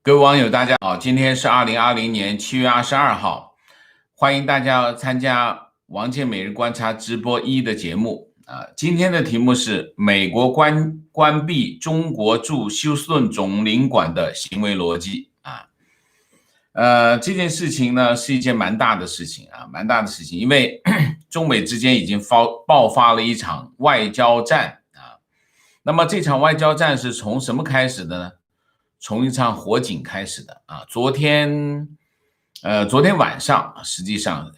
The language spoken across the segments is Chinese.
各位网友，大家好，今天是2020年7月22号，欢迎大家参加王健每日观察直播1的节目今天的题目是美国关闭中国驻休斯顿总领馆的行为逻辑这件事情呢是一件蛮大的事情，因为中美之间已经爆发了一场外交战那么这场外交战是从什么开始的呢？从一场火警开始的昨天晚上，实际上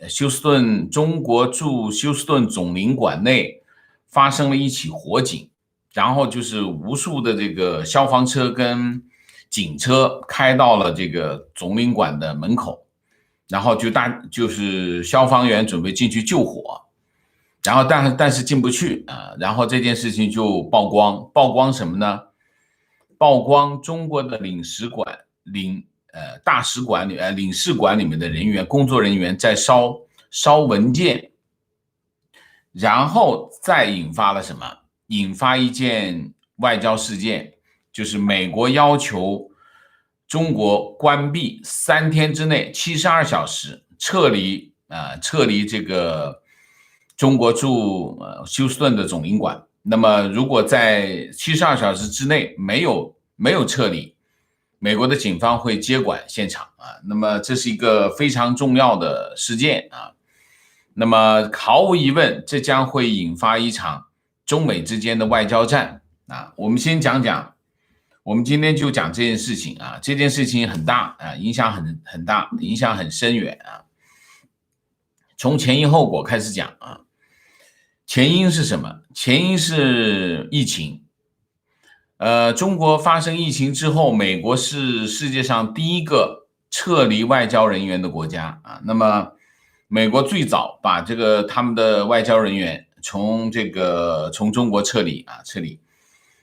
中国驻休斯顿总领馆内发生了一起火警，然后就是无数的这个消防车跟警车开到了这个总领馆的门口，然后就是消防员准备进去救火，然后但是进不去然后这件事情就曝光什么呢？曝光中国的领事馆里面的工作人员在烧文件，然后再引发了什么？引发一件外交事件，就是美国要求中国关闭3天之内72小时撤离这个中国驻休斯顿的总领馆。那么如果在72小时之内没有撤离，美国的警方会接管现场那么这是一个非常重要的事件那么毫无疑问，这将会引发一场中美之间的外交战我们先讲，我们今天就讲这件事情这件事情很大影响很大，影响很深远从前因后果开始讲前因是什么？前因是疫情。中国发生疫情之后，美国是世界上第一个撤离外交人员的国家那么美国最早把他们的外交人员从中国撤离。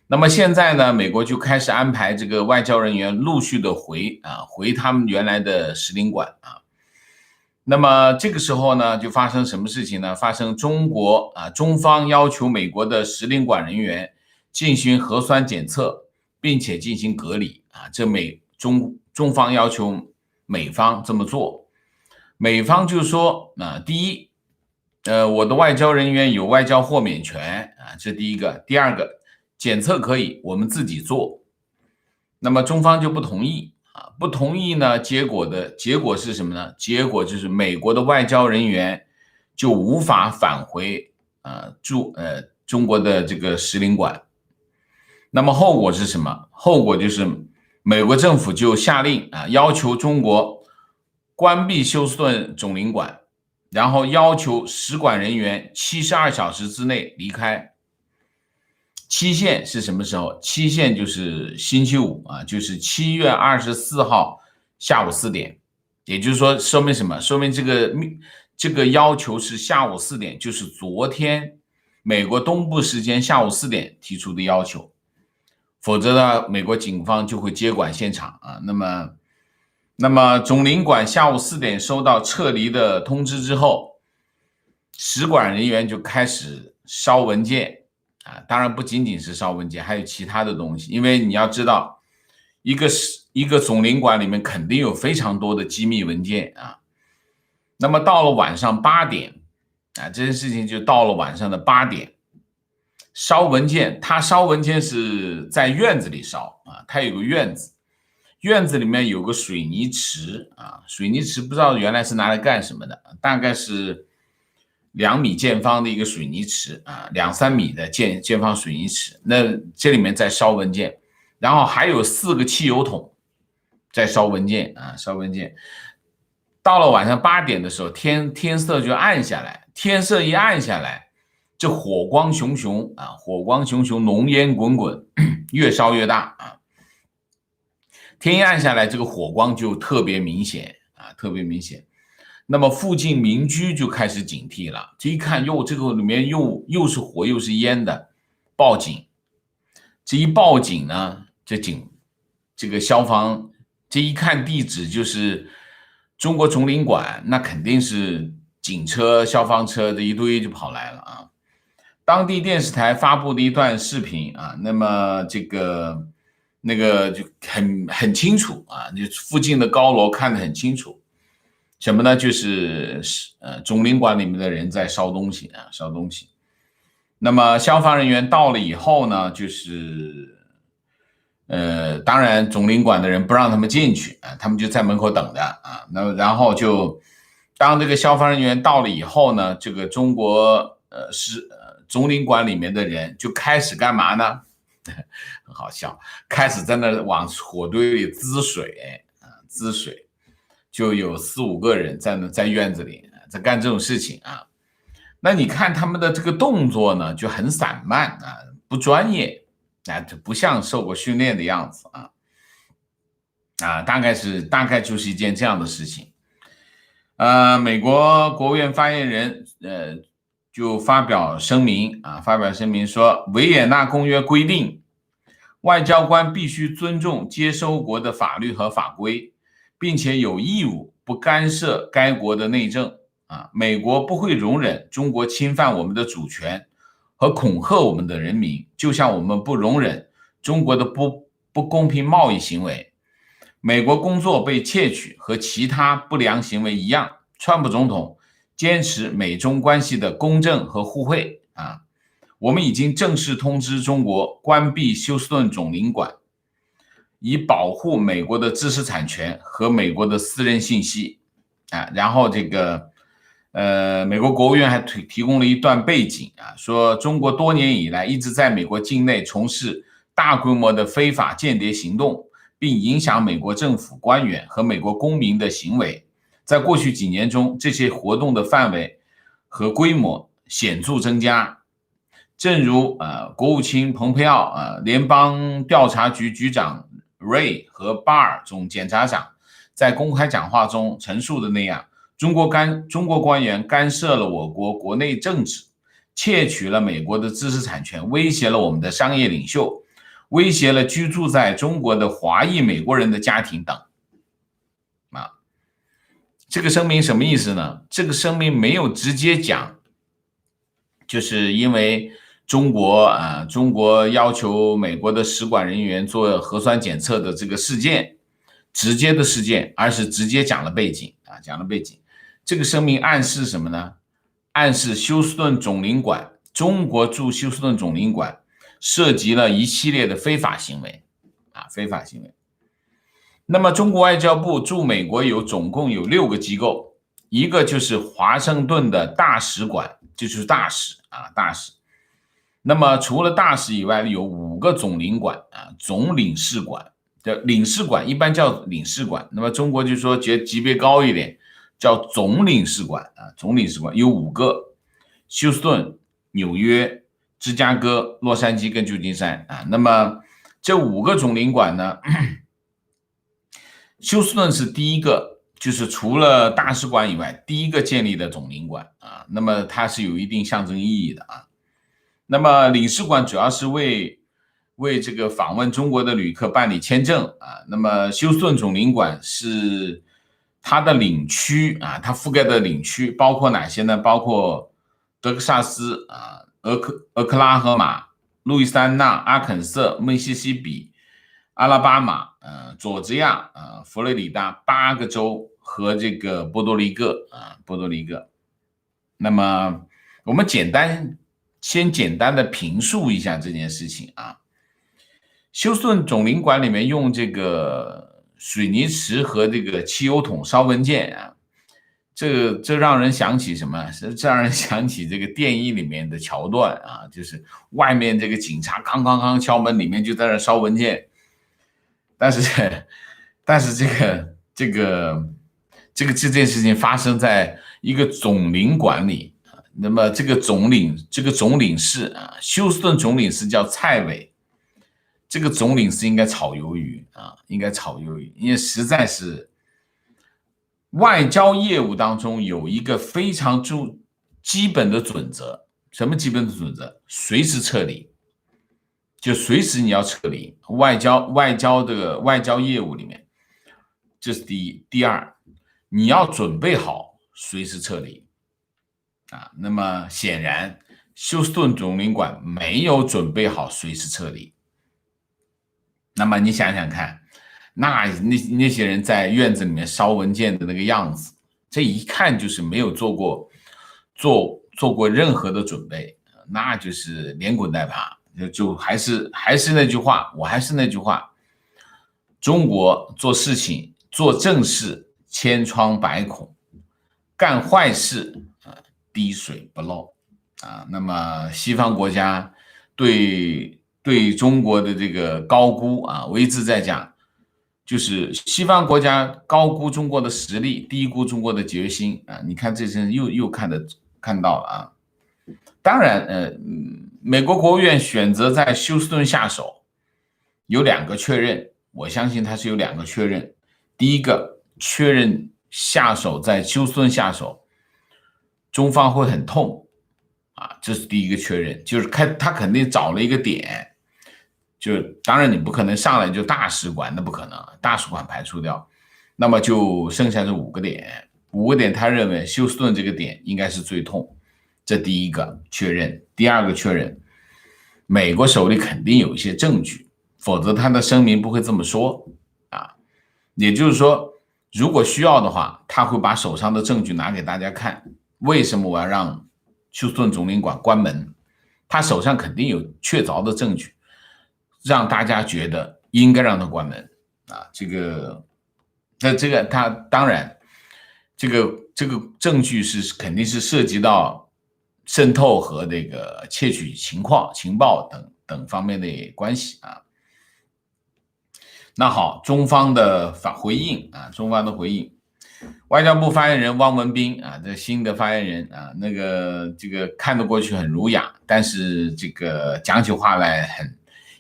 那么现在呢，美国就开始安排这个外交人员陆续的回他们原来的使领馆那么这个时候呢，就发生什么事情呢？发生中方要求美国的使领馆人员进行核酸检测，并且进行隔离这中方要求美方这么做。美方就说第一，我的外交人员有外交豁免权这第一个。第二个，检测可以我们自己做。那么中方就不同意不同意呢，结果是什么呢？结果就是美国的外交人员就无法返回中国的这个使领馆。那么后果是什么？后果就是美国政府就下令要求中国关闭休斯顿总领馆，然后要求使馆人员72小时之内离开。期限是什么时候？期限就是星期五就是7月24号下午4点。也就是说，说明什么？说明这个要求是下午4点，就是昨天美国东部时间下午4点提出的要求。否则呢，美国警方就会接管现场那么总领馆下午4点收到撤离的通知之后，使馆人员就开始烧文件当然不仅仅是烧文件，还有其他的东西。因为你要知道，一个总领馆里面肯定有非常多的机密文件那么到了晚上8点这件事情就到了晚上的8点。烧文件，他烧文件是在院子里烧他有个院子里面有个水泥池水泥池不知道原来是拿来干什么的，大概是2米见方的一个水泥池2-3米的见方水泥池。那这里面在烧文件，然后还有4个汽油桶在烧文件到了晚上8点的时候，天色就暗下来，天色一暗下来，这火光熊熊浓烟滚滚越烧越大天一暗下来，这个火光就特别明显那么附近民居就开始警惕了，这一看这个里面又是火又是烟的，报警。这一报警呢，这个消防这一看地址就是中国总领馆，那肯定是警车消防车的一堆就跑来了当地电视台发布的一段视频那么那个就很清楚啊，就附近的高楼看得很清楚。什么呢？就是总领馆里面的人在烧东西啊，烧东西。那么消防人员到了以后呢，就是当然总领馆的人不让他们进去啊，他们就在门口等着啊。那么然后就当这个消防人员到了以后呢，这个中国总领馆里面的人就开始干嘛呢？很好笑，开始在那往火堆里滋水啊，滋水，就有4、5个人在院子里在干这种事情啊。那你看他们的这个动作呢，就很散漫啊，不专业啊，就不像受过训练的样子啊。大概就是一件这样的事情。美国国务院发言人就发表声明说，维也纳公约规定，外交官必须尊重接收国的法律和法规，并且有义务不干涉该国的内政。美国不会容忍中国侵犯我们的主权和恐吓我们的人民，就像我们不容忍中国的不公平贸易行为。美国工作被窃取和其他不良行为一样，川普总统坚持美中关系的公正和互惠啊。我们已经正式通知中国关闭休斯顿总领馆，以保护美国的知识产权和美国的私人信息啊。然后这个美国国务院还提供了一段背景啊，说中国多年以来一直在美国境内从事大规模的非法间谍行动，并影响美国政府官员和美国公民的行为。在过去几年中，这些活动的范围和规模显著增加。正如国务卿蓬佩奥、联邦调查局局长 Ray 和巴尔总检察长在公开讲话中陈述的那样，中国官员干涉了我国国内政治，窃取了美国的知识产权，威胁了我们的商业领袖，威胁了居住在中国的华裔美国人的家庭等。这个声明什么意思呢？这个声明没有直接讲，就是因为中国要求美国的使馆人员做核酸检测的这个事件，直接的事件，而是直接讲了背景。这个声明暗示什么呢？暗示休斯顿总领馆，中国驻休斯顿总领馆涉及了一系列的非法行为。那么中国外交部驻美国总共有6个机构，一个就是华盛顿的大使馆，这就是大使。那么除了大使以外，有5个总领馆总领事馆。领事馆一般叫领事馆，那么中国就说级别高一点，叫总领事馆总领事馆有5个，休斯顿、纽约、芝加哥、洛杉矶跟旧金山那么这5个总领馆呢，休斯顿是第一个，就是除了大使馆以外第一个建立的总领馆那么它是有一定象征意义的那么领事馆主要是为这个访问中国的旅客办理签证那么休斯顿总领馆是它的领区它覆盖的领区包括哪些呢？包括德克萨斯俄克拉荷马、路易斯安那、阿肯色、密西西比、阿拉巴马、佐治亚、佛罗里达8个州和这个波多黎各。那么我们先简单的评述一下这件事情休斯顿总领馆里面用这个水泥池和这个汽油桶烧文件这让人想起什么？这让人想起这个电影里面的桥段就是外面这个警察刚刚敲门，里面就在那烧文件。但是这件事情发生在一个总领馆里那么这个总领事休斯顿总领事叫蔡伟，这个总领事应该炒鱿鱼因为实在是外交业务当中有一个非常基本的准则。什么基本的准则？随时撤离，就随时你要撤离。外交业务里面，这是第一。第二，你要准备好随时撤离那么显然休斯顿总领馆没有准备好随时撤离那么你想想看，那些人在院子里面烧文件的那个样子，这一看就是没有做过任何的准备，那就是连滚带爬。就还是那句话，中国做事情做正事千疮百孔，干坏事滴水不漏啊。那么西方国家对中国的这个高估啊，我一直在讲，就是西方国家高估中国的实力，低估中国的决心啊。你看这次又看到了啊。当然，美国国务院选择在休斯顿下手，有2个确认，我相信它是有2个确认。第一个确认下手在休斯顿下手，中方会很痛啊，这是第一个确认，就是他肯定找了一个点，就当然你不可能上来就大使馆，那不可能，大使馆排除掉，那么就剩下这5个点，5个点他认为休斯顿这个点应该是最痛，这第一个确认。第二个确认，美国手里肯定有一些证据，否则他的声明不会这么说啊。也就是说，如果需要的话，他会把手上的证据拿给大家看。为什么我要让休斯顿总领馆关门？他手上肯定有确凿的证据，让大家觉得应该让他关门啊。这个他当然，这个证据肯定是涉及到渗透和这个窃取情报等方面的关系啊。那好，中方的回应，外交部发言人汪文斌啊，这新的发言人啊，这个看得过去很儒雅，但是这个讲起话来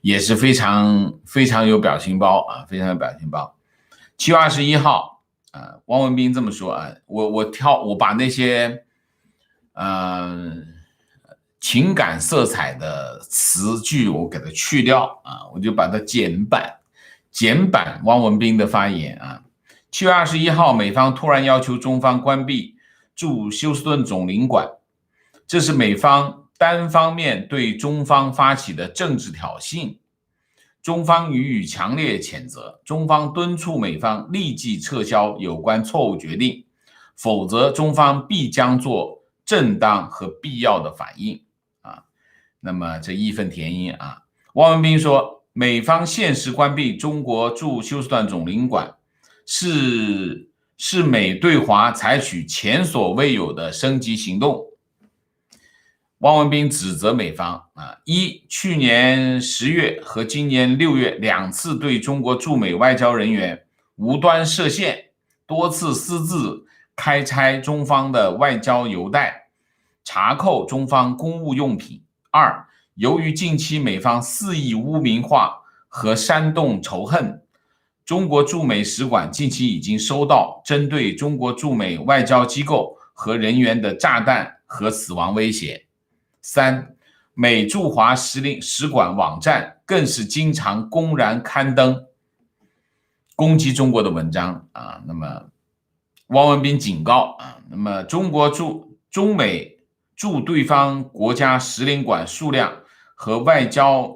也是非常有表情包啊，非常有表情包。7月21号啊，汪文斌这么说啊，我把那些情感色彩的词句我给它去掉啊，我就把它简版汪文斌的发言啊。7月21号，美方突然要求中方关闭驻休斯顿总领馆，这是美方单方面对中方发起的政治挑衅，中方予以强烈谴责。中方敦促美方立即撤销有关错误决定，否则中方必将做正当和必要的反应啊。那么这义愤填膺啊，汪文斌说，美方限时关闭中国驻休斯顿总领馆是美对华采取前所未有的升级行动。汪文斌指责美方去年10月和今年6月2次对中国驻美外交人员无端设限，多次私自开拆中方的外交邮袋，查扣中方公务用品。2，由于近期美方肆意污名化和煽动仇恨，中国驻美使馆近期已经收到针对中国驻美外交机构和人员的炸弹和死亡威胁。3，美驻华使馆网站更是经常公然刊登攻击中国的文章啊。那么汪文斌警告啊，那么中美驻对方国家使领馆数量和外交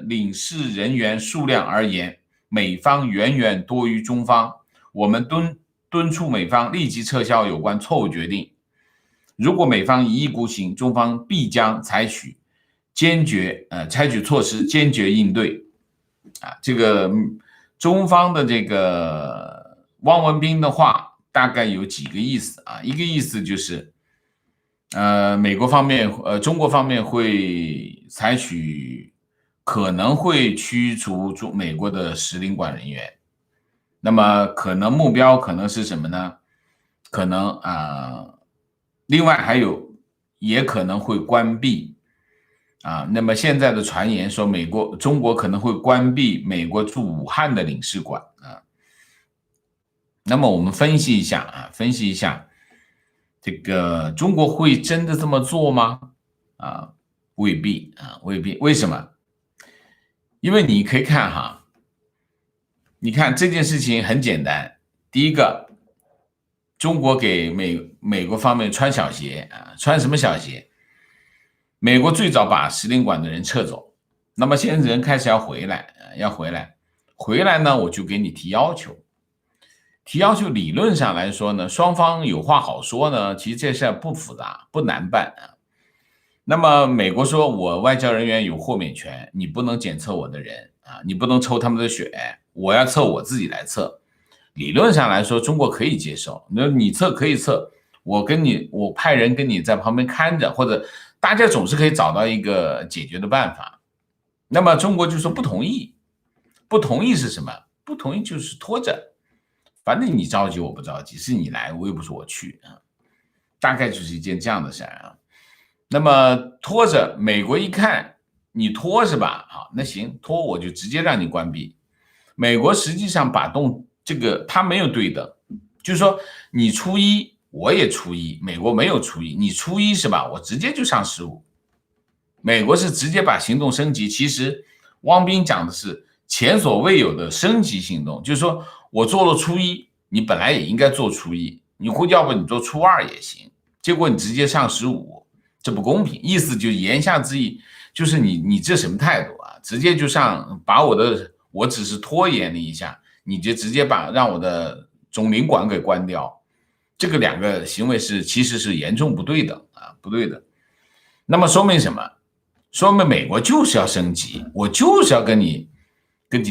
领事人员数量而言，美方远远多于中方，我们敦促美方立即撤销有关错误决定。如果美方一意孤行，中方必将采取措施坚决应对啊。这个中方的这个汪文斌的话大概有几个意思啊。一个意思就是中国方面会可能会驱除美国的使领馆人员，那么目标可能是什么呢？可能另外也可能会关闭那么现在的传言说中国可能会关闭美国驻武汉的领事馆那么我们分析一下这个中国会真的这么做吗？未必。为什么？因为你可以看你看这件事情很简单。第一个，中国给美国方面穿小鞋穿什么小鞋？美国最早把使领馆的人撤走，那么现在人开始要回来。回来呢我就给你提要求。提要求理论上来说呢，双方有话好说呢，其实这事不复杂，不难办啊。那么美国说我外交人员有豁免权，你不能检测我的人啊，你不能抽他们的血，我要测我自己来测。理论上来说，中国可以接受，那你测可以测，我派人跟你在旁边看着，或者大家总是可以找到一个解决的办法。那么中国就说不同意，不同意是什么？不同意就是拖着，反正你着急我不着急，是你来，我又不是我去啊，大概就是一件这样的事啊。那么拖着，美国一看你拖是吧？好，那行，拖我就直接让你关闭。美国实际上把这个他没有对等，就是说你初一我也初一，美国没有初一，你初一是吧？我直接就上15。美国是直接把行动升级，其实汪斌讲的是前所未有的升级行动，就是说我做了初一，你本来也应该做初一，要不你做初2也行，结果你直接上15，这不公平。意思就言下之意就是你这什么态度啊？直接就把我只是拖延了一下，你就直接让我的总领馆给关掉，这个两个行为其实是严重不对等啊，不对的。那么说明什么？说明美国就是要升级，我就是要跟你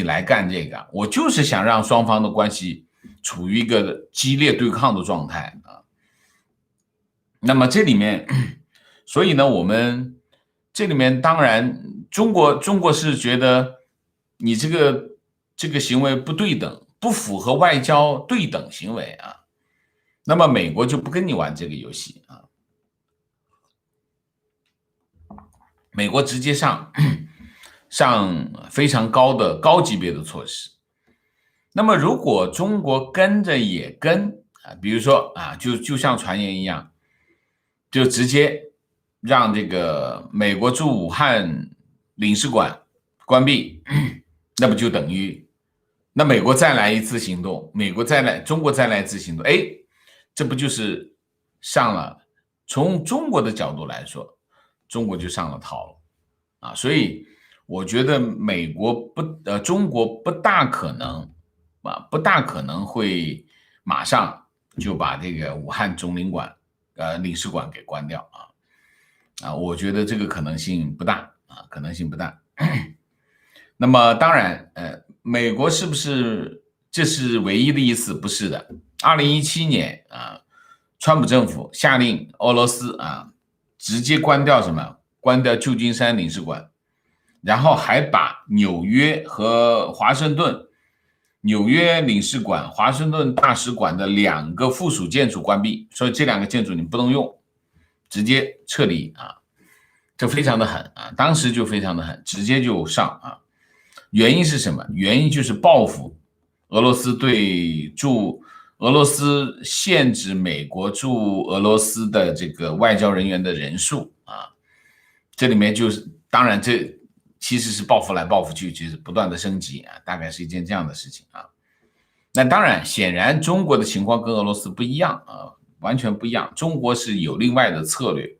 来干这个，我就是想让双方的关系处于一个激烈对抗的状态啊。那么这里面，所以呢，我们这里面当然中国是觉得你这个行为不对等，不符合外交对等行为啊。那么美国就不跟你玩这个游戏啊。美国直接上非常高级别的措施。那么如果中国跟着也跟啊，比如说啊，就像传言一样，就直接让这个美国驻武汉领事馆关闭，那不就等于那美国再来一次行动，中国再来一次行动，哎，这不就是上了？从中国的角度来说，中国就上了套了啊，所以我觉得中国不大可能会马上就把这个武汉总领馆领事馆给关掉啊，我觉得这个可能性不大啊，可能性不大。那么当然美国是不是这是唯一的一次？不是的。2017年啊，川普政府下令俄罗斯啊直接关掉什么？关掉旧金山领事馆，然后还把纽约和华盛顿纽约领事馆、华盛顿大使馆的2个附属建筑关闭，所以这2个建筑你不能用，直接撤离啊，这非常的狠啊，当时就非常的狠，直接就上啊。原因是什么？原因就是报复俄罗斯俄罗斯限制美国驻俄罗斯的这个外交人员的人数啊，这里面就是当然这其实是报复来报复去，就是不断的升级啊，大概是一件这样的事情啊。那当然，显然中国的情况跟俄罗斯不一样啊，完全不一样。中国是有另外的策略。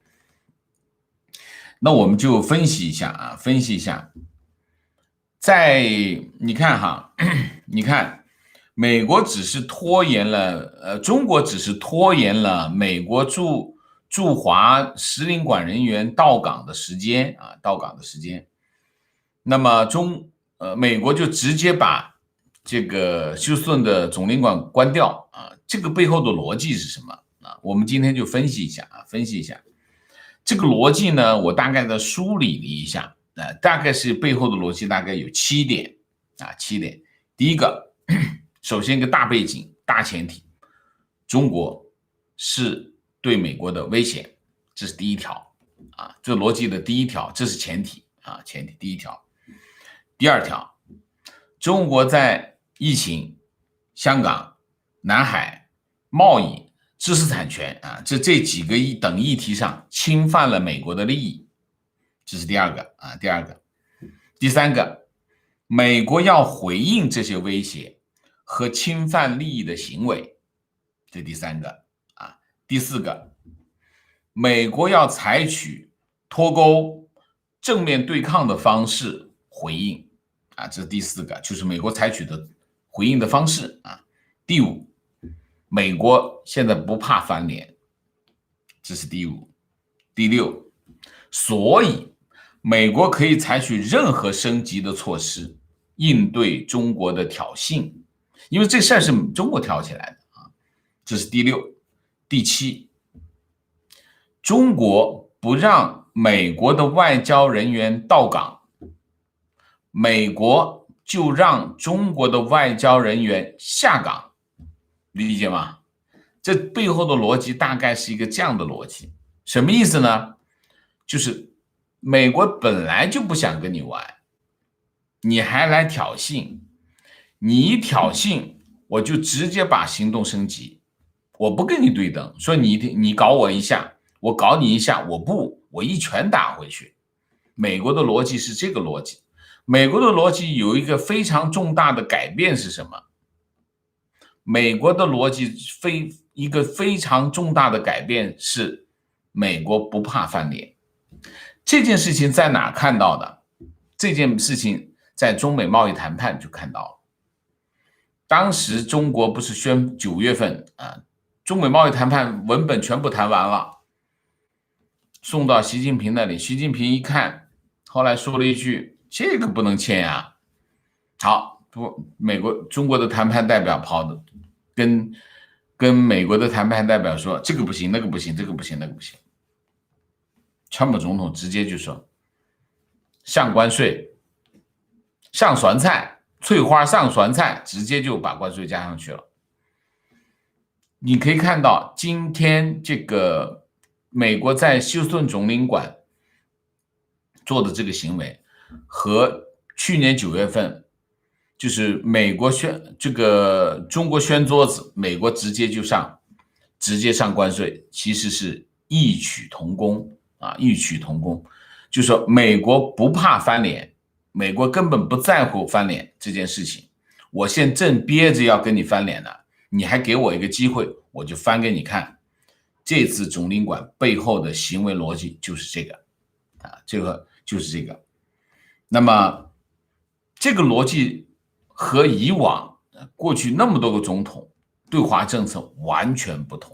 那我们就分析一下啊，分析一下。你看哈，你看，美国只是拖延了，中国只是拖延了美国驻华使领馆人员到岗的时间啊，到岗的时间。那么美国就直接把这个休斯顿的总领馆关掉啊，这个背后的逻辑是什么啊？我们今天就分析一下啊，分析一下这个逻辑呢，我大概的梳理了一下。大概是背后的逻辑大概有7点啊，7点。第一个，首先一个大背景、大前提，中国是对美国的威胁，这是第一条啊，这逻辑的第一条，这是前提啊，前提第一条。第二条，中国在疫情、香港、南海、贸易、知识产权啊这几个等议题上侵犯了美国的利益。这是第二个啊，第二个。第三个，美国要回应这些威胁和侵犯利益的行为，这第三个啊。第四个，美国要采取脱钩、正面对抗的方式回应啊，这是第4个，就是美国采取的回应的方式啊。第5，美国现在不怕翻脸，这是第5。第6，所以美国可以采取任何升级的措施应对中国的挑衅，因为这事儿是中国挑起来的啊。这是第6。第7，中国不让美国的外交人员到港，美国就让中国的外交人员下岗，理解吗？这背后的逻辑大概是一个这样的逻辑，什么意思呢？就是美国本来就不想跟你玩，你还来挑衅，你一挑衅，我就直接把行动升级，我不跟你对等，说你搞我一下，我搞你一下，我一拳打回去。美国的逻辑是这个逻辑。美国的逻辑有一个非常重大的改变是什么？美国的逻辑一个非常重大的改变是美国不怕翻脸。这件事情在哪看到的？这件事情在中美贸易谈判就看到了。当时中国不是9月份啊，中美贸易谈判文本全部谈完了，送到习近平那里，习近平一看，后来说了一句：“这个不能签呀。”好，中国的谈判代表跑的跟美国的谈判代表说：“这个不行，那个不行，这个不行，那个不行。”川普总统直接就说：“上关税，上酸菜，翠花上酸菜，直接就把关税加上去了。”你可以看到，今天这个美国在休斯顿总领馆做的这个行为，和去年9月份，就是美国中国掀桌子，美国直接上关税，其实是异曲同工啊，异曲同工。就是说美国不怕翻脸，美国根本不在乎翻脸这件事情。我现在正憋着要跟你翻脸呢，你还给我一个机会，我就翻给你看。这次总领馆背后的行为逻辑就是这个啊，这个就是这个。那么这个逻辑和以往过去那么多个总统对华政策完全不同。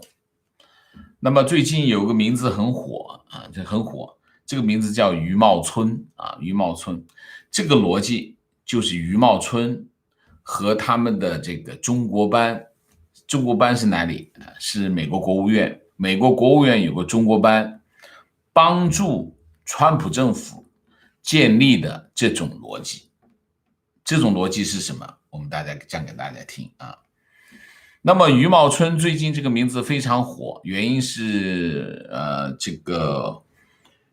那么最近有个名字很火啊，这很火，这个名字叫余茂春啊，余茂春。这个逻辑就是余茂春和他们的这个中国班是哪里？是美国国务院。美国国务院有个中国班，帮助川普政府建立的这种逻辑。这种逻辑是什么？我们讲给大家听啊。那么余茂春最近这个名字非常火，原因是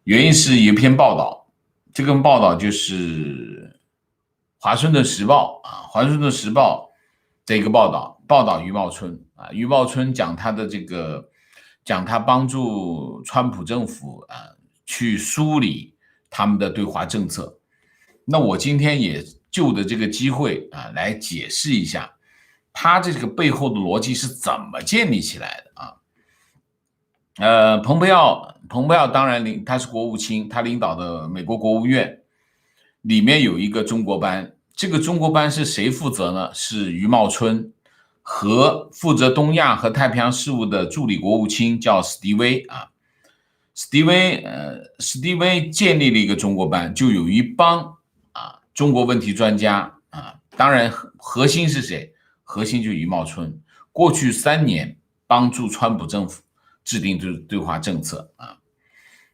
有一篇报道，这个报道就是华盛顿时报啊，华盛顿时报的一个报道余茂春啊，余茂春讲他帮助川普政府啊去梳理他们的对华政策。那我今天也就着这个机会啊来解释一下他这个背后的逻辑是怎么建立起来的啊。蓬佩奥当然他是国务卿，他领导的美国国务院里面有一个中国班，这个中国班是谁负责呢？是余茂春和负责东亚和太平洋事务的助理国务卿叫史蒂威啊。史蒂威建立了一个中国班，就有一帮啊中国问题专家啊，当然核心是谁？核心就是余茂春，过去3年帮助川普政府制定对华政策啊。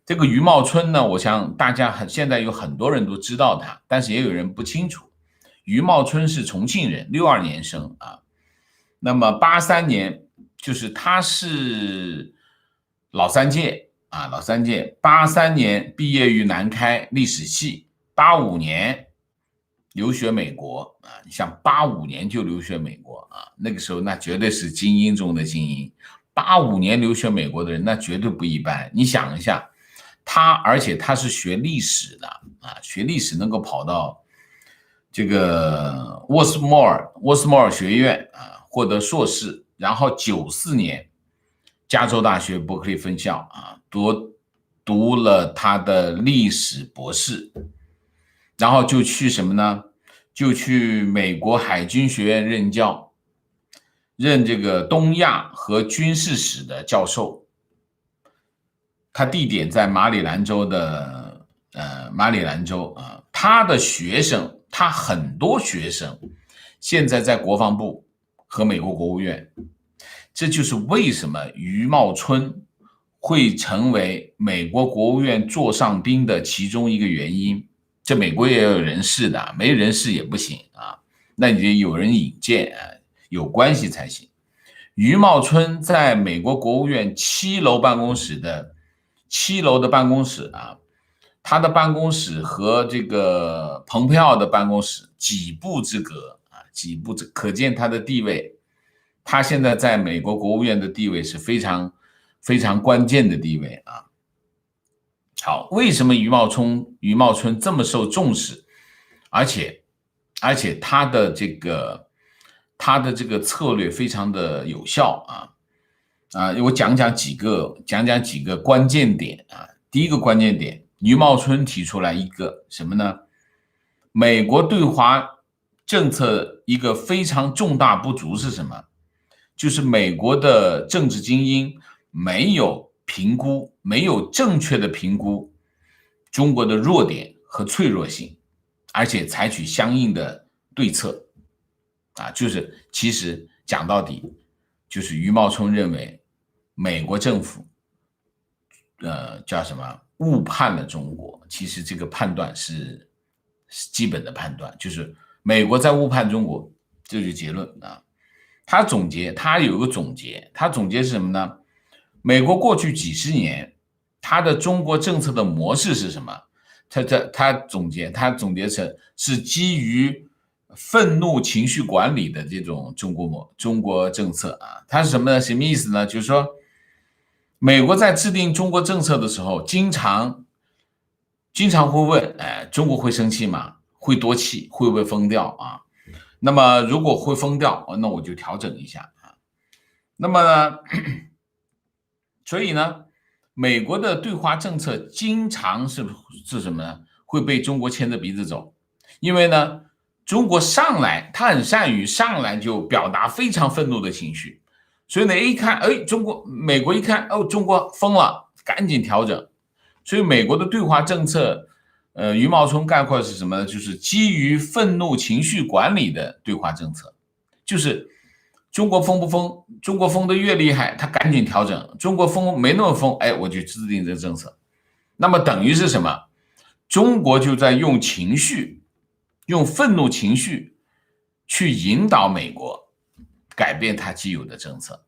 这个余茂春呢，我想大家现在有很多人都知道他，但是也有人不清楚。余茂春是重庆人，62年生啊。那么83年，就是他是老三届啊，老三届。83年毕业于南开历史系，85年留学美国啊。你像85年就留学美国啊，那个时候那绝对是精英中的精英。85年留学美国的人那绝对不一般。你想一下，而且他是学历史的啊，学历史能够跑到这个沃斯莫尔学院啊获得硕士，然后94年加州大学伯克利分校啊读了他的历史博士，然后就去什么呢？就去美国海军学院任教，任这个东亚和军事史的教授。他地点在马里兰州啊，他的学生，他很多学生现在在国防部和美国国务院。这就是为什么余茂春会成为美国国务院座上宾的其中一个原因。这美国也有人事的，没人事也不行啊，那你就有人引荐啊，有关系才行。余茂春在美国国务院7楼的办公室啊，他的办公室和这个蓬佩奥的办公室几步之隔啊，可见他的地位。他现在在美国国务院的地位是非常非常关键的地位啊。好，为什么余茂春这么受重视，而且他的这个策略非常的有效啊，我讲讲几个关键点啊。第一个关键点，余茂春提出来一个什么呢？美国对华政策一个非常重大不足是什么？就是美国的政治精英没有正确的评估中国的弱点和脆弱性，而且采取相应的对策啊。就是其实讲到底，就是余茂春认为美国政府叫什么误判了中国。其实这个判断是基本的判断，就是美国在误判中国，这就是结论啊。他有一个总结，他总结是什么呢？美国过去几十年，他的中国政策的模式是什么？他总结成是基于愤怒情绪管理的这种中国政策啊。它是什么呢？什么意思呢？就是说，美国在制定中国政策的时候，经常会问，中国会生气吗？会多气？会不会疯掉啊？那么如果会疯掉，那我就调整一下啊。那么呢，所以呢，美国的对华政策经常是什么呢？会被中国牵着鼻子走。因为呢，中国他很善于上来就表达非常愤怒的情绪，所以呢，美国一看，中国疯了，赶紧调整。所以美国的对华政策余茂春概括是什么呢？就是基于愤怒情绪管理的对华政策。就是中国疯不疯，中国疯得越厉害，他赶紧调整；中国疯没那么疯，我就制定这个政策。那么等于是什么？中国就在用愤怒情绪去引导美国改变他既有的政策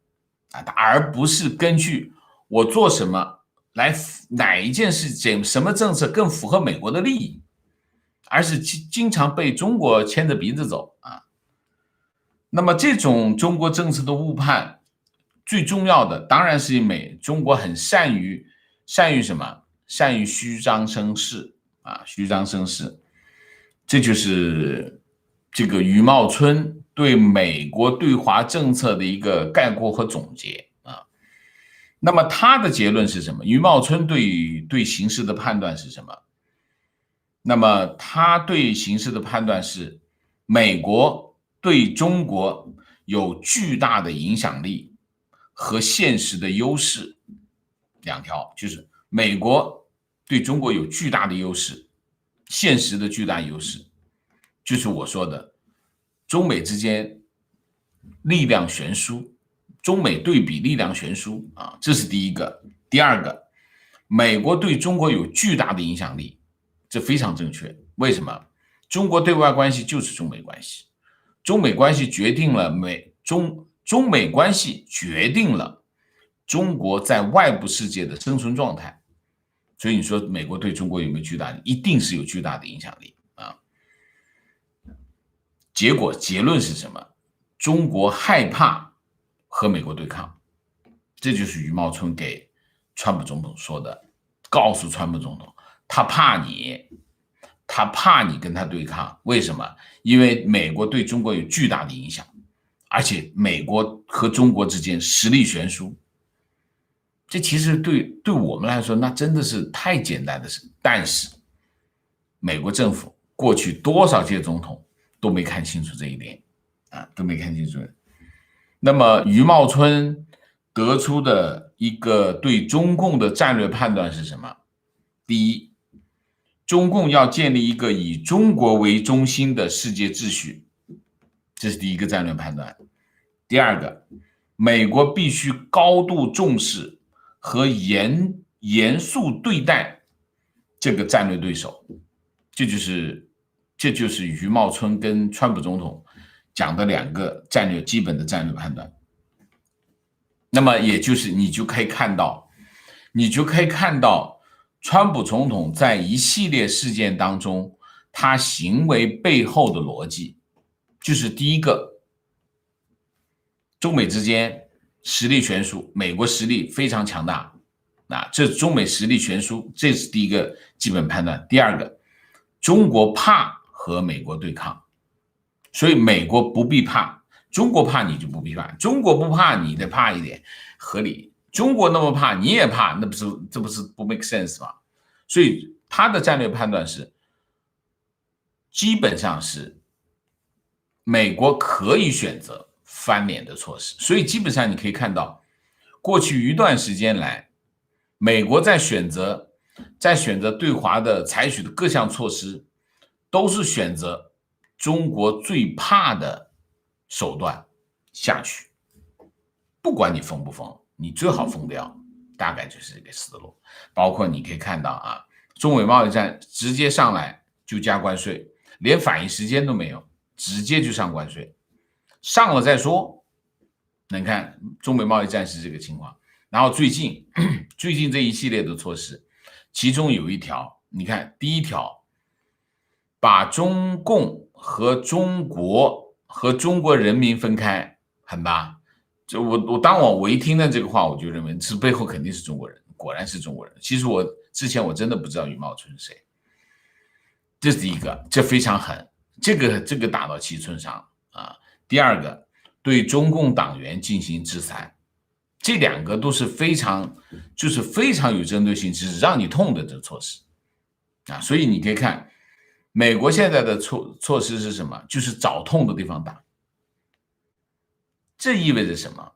啊，而不是根据我做什么哪一件事情什么政策更符合美国的利益，而是经常被中国牵着鼻子走啊。那么这种中国政策的误判，最重要的当然是中国很善于什么？善于虚张声势啊，虚张声势。这就是这个余茂春对美国对华政策的一个概括和总结啊。那么他的结论是什么？余茂春对形势的判断是什么？那么他对形势的判断是，美国对中国有巨大的影响力和现实的优势，两条，就是美国对中国有巨大的优势，现实的巨大优势，就是我说的中美之间力量悬殊，中美对比力量悬殊啊，这是第一个。第二个，美国对中国有巨大的影响力，这非常正确。为什么？中国对外关系就是中美关系，中美关系决定了中美关系决定了中国在外部世界的生存状态。所以你说美国对中国有没有巨大的？一定是有巨大的影响力啊。结论是什么？中国害怕和美国对抗，这就是余茂春给川普总统说的，告诉川普总统，他怕你跟他对抗。为什么？因为美国对中国有巨大的影响，而且美国和中国之间实力悬殊。这其实对我们来说，那真的是太简单的事。但是美国政府过去多少届总统都没看清楚这一点都没看清楚。那么余茂春得出的一个对中共的战略判断是什么？第一，中共要建立一个以中国为中心的世界秩序，这是第一个战略判断。第二个，美国必须高度重视和严肃对待这个战略对手，这就是余茂春跟川普总统讲的两个基本的战略判断。那么也就是你就可以看到川普总统在一系列事件当中他行为背后的逻辑，就是第一个，中美之间实力悬殊，美国实力非常强大，这中美实力悬殊，这是第一个基本判断。第二个，中国怕和美国对抗，所以美国不必怕，中国怕你就不必怕，中国不怕你得怕一点，合理。中国那么怕你也怕，这不是不 make sense 吗？所以他的战略判断是，基本上是美国可以选择翻脸的措施。所以基本上你可以看到，过去一段时间来，美国在选择对华的采取的各项措施，都是选择中国最怕的手段下去，不管你封不封，你最好封掉，大概就是这个思路。包括你可以看到中美贸易战直接上来就加关税，连反应时间都没有，直接就上关税，上了再说。你看中美贸易战是这个情况。然后最近这一系列的措施，其中有一条，你看第一条，把中共和中国人民分开，很吧？就当我一听到这个话，我就认为这背后肯定是中国人，果然是中国人。其实之前我真的不知道余茂春是谁，这是第一个，这非常狠，这个打到七寸上第二个，对中共党员进行制裁，这两个都是非常有针对性，只让你痛的这措施所以你可以看美国现在的措施是什么？就是找痛的地方打。这意味着什么？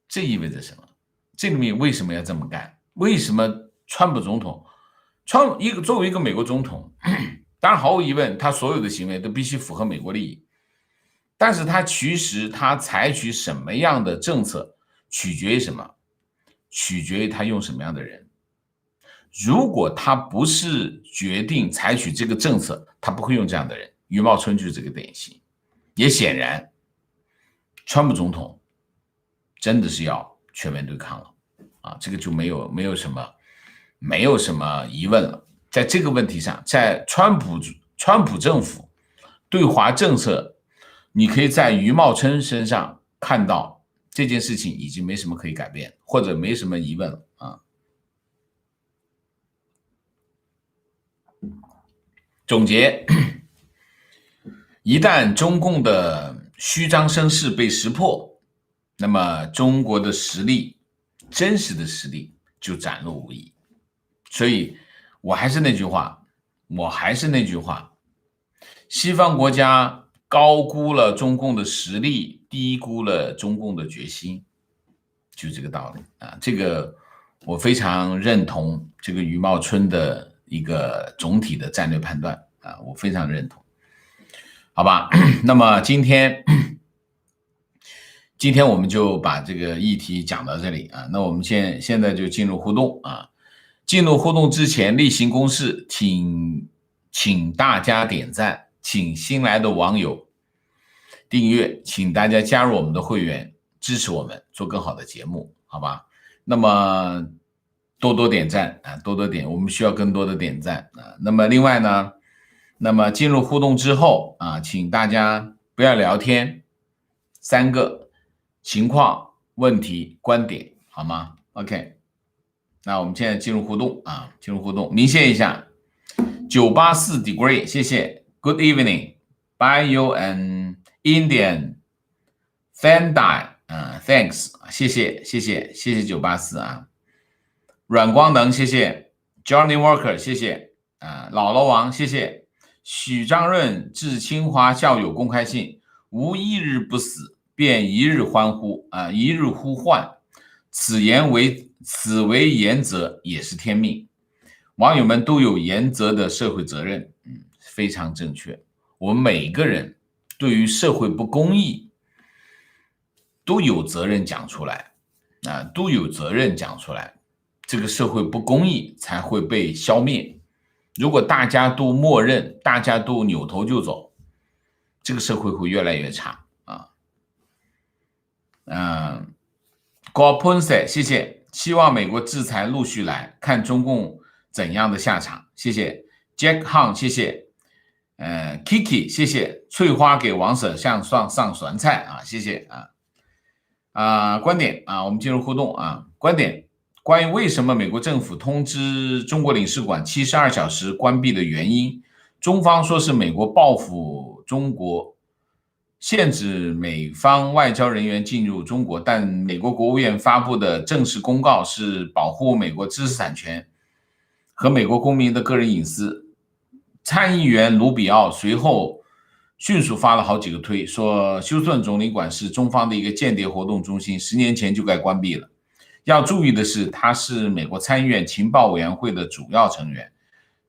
这里面为什么要这么干？为什么川普总统作为一个美国总统，当然毫无疑问他所有的行为都必须符合美国利益，但是他采取什么样的政策取决于什么？取决于他用什么样的人。如果他不是决定采取这个政策，他不会用这样的人。余茂春就是这个典型。也显然川普总统真的是要全面对抗了这个就没有什么疑问了。在这个问题上，在川普政府对华政策，你可以在余茂春身上看到这件事情已经没什么可以改变，或者没什么疑问了总结，一旦中共的虚张声势被识破，那么中国的真实的实力就展露无遗。所以我还是那句话，西方国家高估了中共的实力，低估了中共的决心，就这个道理这个我非常认同这个余茂春的一个总体的战略判断我非常认同。好吧，那么今天我们就把这个议题讲到这里那我们现在就进入互动进入互动之前例行公事，请大家点赞，请新来的网友订阅，请大家加入我们的会员，支持我们做更好的节目，好吧？那么多多点赞多多点，我们需要更多的点赞那么另外呢，那么进入互动之后请大家不要聊天，3个情况、问题、观点，好吗 ？OK， 那我们现在进入互动明谢一下984 degree， 谢谢 ，Good evening, Bio and Indian Fandai thanks， 谢谢984阮光能谢谢 ，Johnny Walker 谢谢姥姥王谢谢。许章润致清华校友公开信，无一日不死，便一日欢呼啊，一日呼唤，此为言则，也是天命。网友们都有言则的社会责任，非常正确。我们每个人对于社会不公义都有责任讲出来啊，都有责任讲出来，这个社会不公义才会被消灭。如果大家都默认，大家都扭头就走，这个社会会越来越差啊。高喷塞，谢谢。希望美国制裁陆续来，看中共怎样的下场。谢谢 Jack Hang， 谢谢。Kiki， 谢谢。翠花给王婶上酸菜啊，谢谢观点啊，我们进入互动啊，观点。关于为什么美国政府通知中国领事馆72小时关闭的原因，中方说是美国报复中国，限制美方外交人员进入中国，但美国国务院发布的正式公告是保护美国知识产权和美国公民的个人隐私。参议员卢比奥随后迅速发了好几个推，说休斯顿总领馆是中方的一个间谍活动中心，10年前就该关闭了。要注意的是，他是美国参议院情报委员会的主要成员，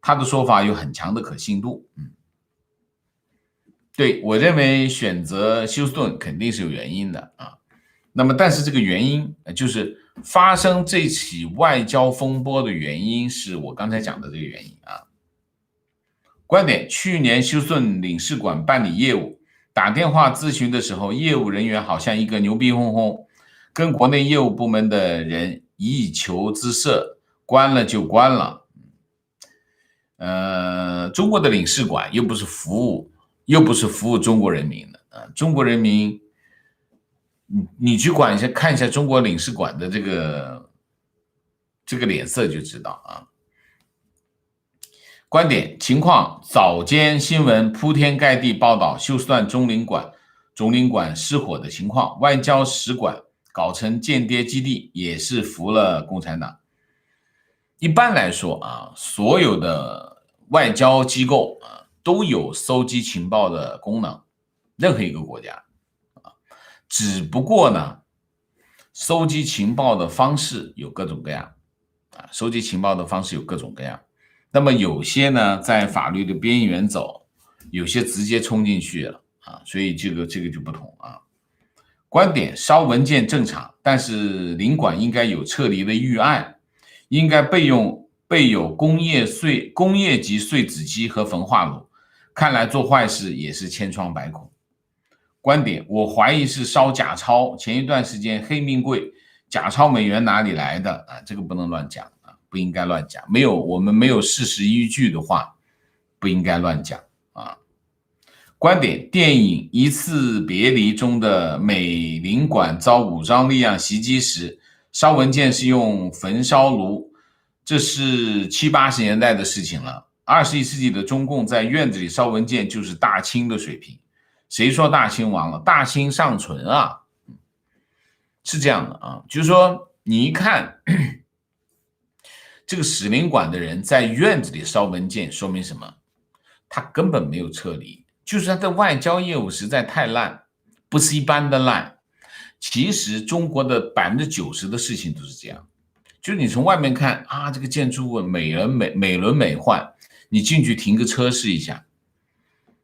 他的说法有很强的可信度。对，我认为选择休斯顿肯定是有原因的啊。那么，但是这个原因就是发生这起外交风波的原因是我刚才讲的这个原因啊。观点：去年休斯顿领事馆办理业务，打电话咨询的时候，业务人员好像一个牛逼哄哄，跟国内业务部门的人以求姿色，关了就关了。中国的领事馆又不是服务中国人民的中国人民，你去管一下，看一下中国领事馆的这个脸色就知道啊。观点情况：早间新闻铺天盖地报道休斯顿总领馆失火的情况，外交使馆搞成间谍基地，也是服了共产党。一般来说啊，所有的外交机构都有搜集情报的功能，任何一个国家只不过呢，收集情报的方式有各种各样那么有些呢在法律的边缘走，有些直接冲进去了所以这个就不同啊。观点：烧文件正常，但是领馆应该有撤离的预案，应该备有工业级碎纸机和焚化炉，看来做坏事也是千疮百孔。观点：我怀疑是烧假钞，前一段时间黑名贵，假钞美元哪里来的这个不能乱讲不应该乱讲，我们没有事实依据的话，不应该乱讲观点：电影《一次别离》中的美领馆遭武装力量袭击时，烧文件是用焚烧炉，这是70、80年代的事情了。21世纪的中共在院子里烧文件就是大清的水平。谁说大清亡了？大清尚存啊，是这样的就是说你一看这个使领馆的人在院子里烧文件，说明什么？他根本没有撤离，就是他的外交业务实在太烂，不是一般的烂。其实中国的90%的事情都是这样，就是你从外面看这个建筑物美轮美奂，你进去停个车试一下，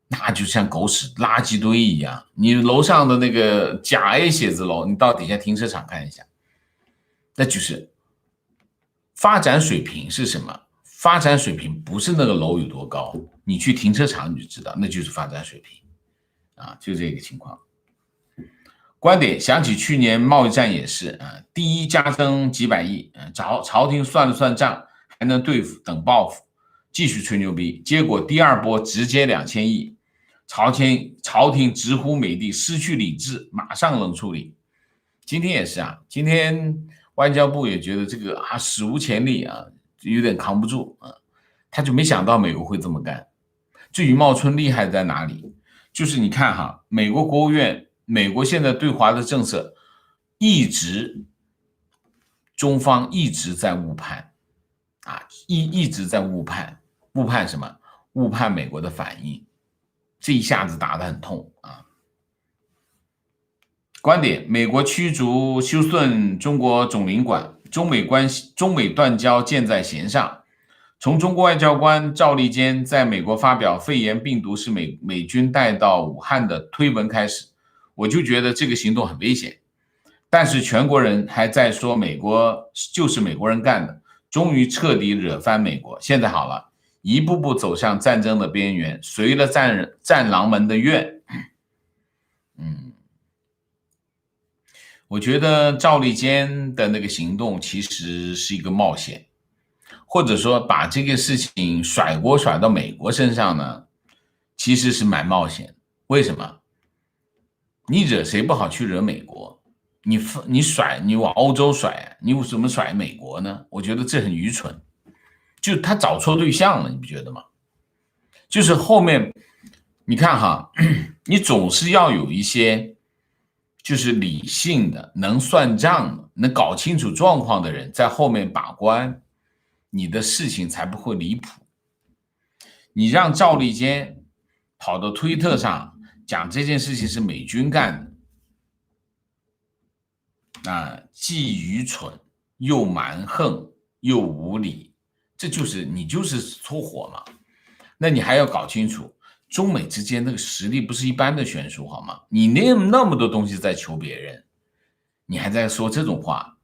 那就像狗屎垃圾堆一样。你楼上的那个甲 A 写字楼，你到底下停车场看一下，那就是发展水平是什么？发展水平不是那个楼有多高，你去停车场你就知道，那就是发展水平就这个情况。观点：想起去年贸易战也是第一加征几百亿朝廷算了算账，还能对付等报复，继续吹牛逼，结果第二波直接2000亿，朝廷直呼美帝失去理智，马上冷处理。今天也是今天外交部也觉得这个史无前例有点扛不住他就没想到美国会这么干。这余茂春厉害在哪里？就是你看美国国务院，美国现在对华的政策中方一直在误判一直在误判什么？误判美国的反应，这一下子打得很痛啊。观点：美国驱逐休斯顿中国总领馆，中美断交箭在弦上。从中国外交官赵立坚在美国发表肺炎病毒是美军带到武汉的推文开始，我就觉得这个行动很危险。但是全国人还在说美国就是美国人干的，终于彻底惹翻美国。现在好了，一步步走向战争的边缘，随了战狼们的愿。我觉得赵立坚的那个行动其实是一个冒险，或者说把这个事情甩锅甩到美国身上呢，其实是蛮冒险。为什么？你惹谁不好去惹美国？你往欧洲甩，你为什么甩美国呢？我觉得这很愚蠢，就他找错对象了，你不觉得吗？就是后面你看哈，你总是要有一些就是理性的、能算账的、能搞清楚状况的人在后面把关，你的事情才不会离谱。你让赵立坚跑到推特上讲这件事情是美军干的，既愚蠢又蛮横又无理，这就是你就是搓火嘛。那你还要搞清楚中美之间那个实力不是一般的悬殊好吗？你那么多东西在求别人，你还在说这种话，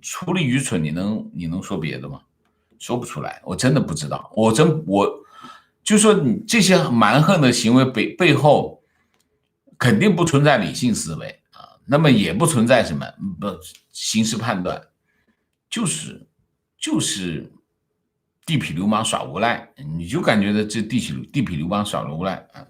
除了愚蠢你能说别的吗？说不出来，我真的不知道。我就说你这些蛮横的行为背后肯定不存在理性思维啊，那么也不存在什么刑事判断，就是地痞流氓耍无赖，你就感觉到这地痞流氓耍无赖啊。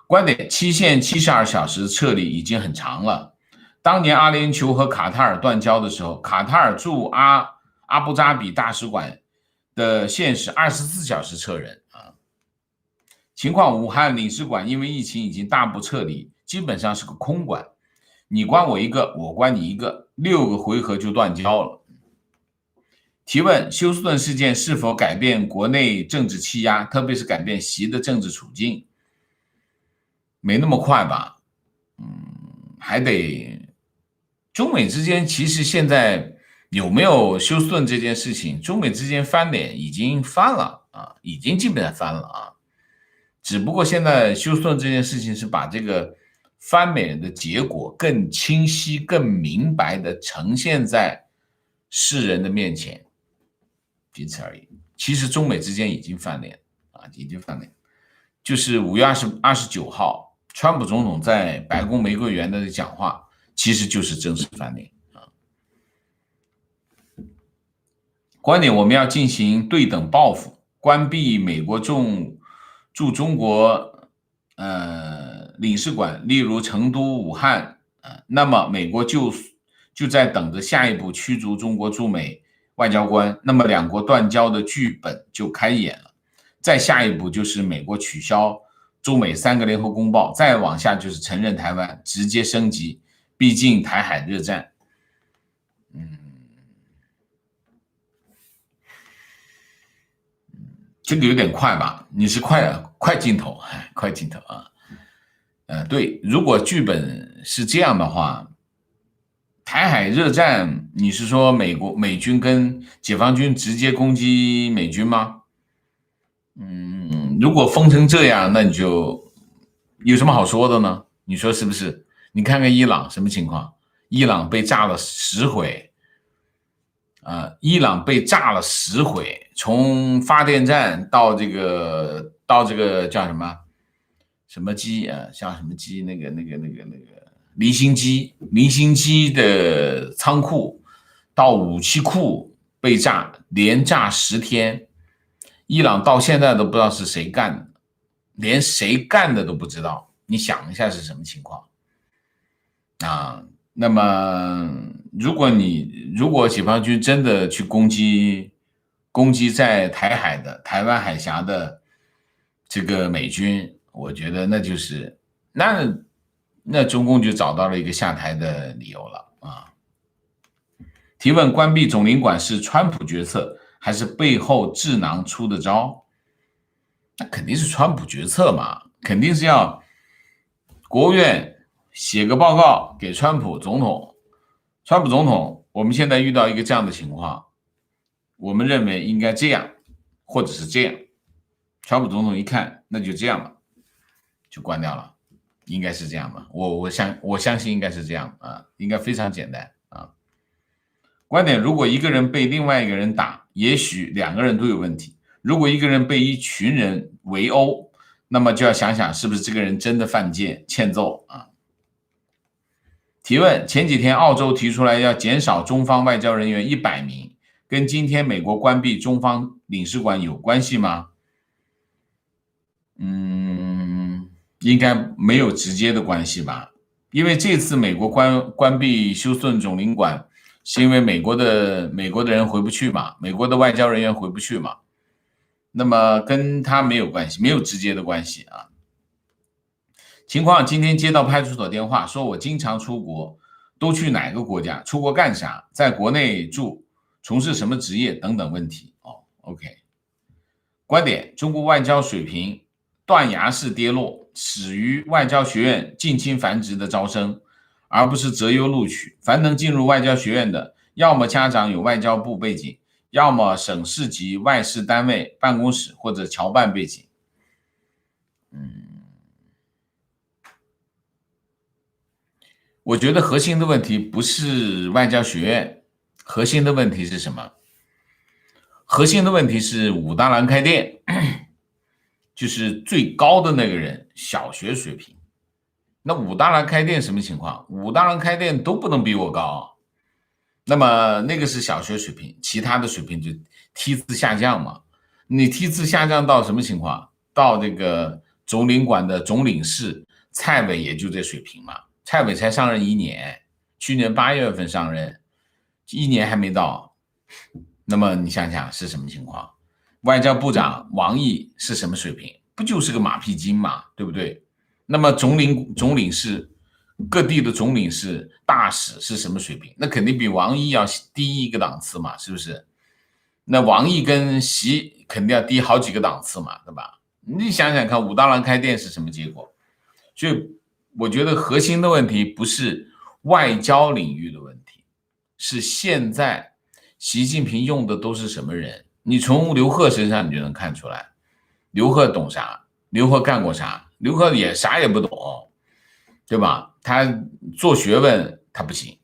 观点：期限72小时撤离已经很长了。当年阿联酋和卡塔尔断交的时候，卡塔尔驻阿布扎比大使馆的限时24小时撤人啊。情况，武汉领事馆因为疫情已经大部撤离，基本上是个空馆，你关我一个，我关你一个，6个回合就断交了。提问：休斯顿事件是否改变国内政治气压，特别是改变习的政治处境？没那么快吧，还得中美之间其实现在有没有休斯顿这件事情，中美之间翻脸已经翻了啊，已经基本上翻了啊。只不过现在休斯顿这件事情是把这个翻脸的结果更清晰、更明白的呈现在世人的面前，仅此而已。其实中美之间已经翻脸啊，已经翻脸。就是5月29号，川普总统在白宫玫瑰园的讲话，其实就是正式翻脸啊。观点：我们要进行对等报复，关闭美国驻中国领事馆，例如成都、武汉，那么美国就在等着下一步驱逐中国驻美外交官，那么两国断交的剧本就开演了。再下一步就是美国取消中美3个联合公报，再往下就是承认台湾，直接升级，毕竟台海热战。这个有点快吧？你是快镜头，快镜头啊！对，如果剧本是这样的话，台海热战，你是说美军跟解放军直接攻击美军吗？如果封成这样，那你就有什么好说的呢？你说是不是？你看看伊朗什么情况？伊朗被炸了10回。伊朗被炸了10回，从发电站到这个叫什么机啊？像什么机？那个离心机的仓库到武器库被炸，连炸10天。伊朗到现在都不知道是谁干的，连谁干的都不知道。你想一下是什么情况啊？那么如果解放军真的去攻击在台湾海峡的这个美军，我觉得那就是那中共就找到了一个下台的理由了啊。提问：关闭总领馆是川普决策还是背后智囊出的招？那肯定是川普决策嘛，肯定是要国务院写个报告给川普总统。川普总统，我们现在遇到一个这样的情况，我们认为应该这样，或者是这样。川普总统一看，那就这样吧，就关掉了，应该是这样吧？我相信应该是这样啊，应该非常简单啊。观点：如果一个人被另外一个人打，也许两个人都有问题；如果一个人被一群人围殴，那么就要想想是不是这个人真的犯贱欠揍啊。提问：前几天澳洲提出来要减少中方外交人员100名，跟今天美国关闭中方领事馆有关系吗？应该没有直接的关系吧，因为这次美国关闭休斯顿总领馆，是因为美国的人回不去嘛，美国的外交人员回不去嘛，那么跟他没有关系，没有直接的关系啊。情况：今天接到派出所电话，说我经常出国，都去哪个国家，出国干啥，在国内住，从事什么职业等等问题。OK。观点：中国外交水平断崖式跌落，始于外交学院近亲繁殖的招生，而不是择优录取。凡能进入外交学院的，要么家长有外交部背景，要么省市级外事单位办公室或者侨办背景。我觉得核心的问题不是外交学院，核心的问题是什么？核心的问题是武大郎开店，就是最高的那个人小学水平。那武大郎开店什么情况？武大郎开店都不能比我高，那么那个是小学水平，其他的水平就梯次下降嘛。你梯次下降到什么情况？到这个总领馆的总领事蔡伟也就这水平嘛。蔡伟才上任1年，去年8月份上任，1年还没到。那么你想想是什么情况？外交部长王毅是什么水平？不就是个马屁精嘛，对不对？那么总领事，各地的总领事、大使是什么水平？那肯定比王毅要低一个档次嘛，是不是？那王毅跟习肯定要低好几个档次嘛，对吧？你想想看，武大郎开店是什么结果？所以我觉得核心的问题不是外交领域的问题，是现在习近平用的都是什么人？你从刘鹤身上你就能看出来，刘鹤懂啥？刘鹤干过啥？刘鹤也啥也不懂，对吧？他做学问他不行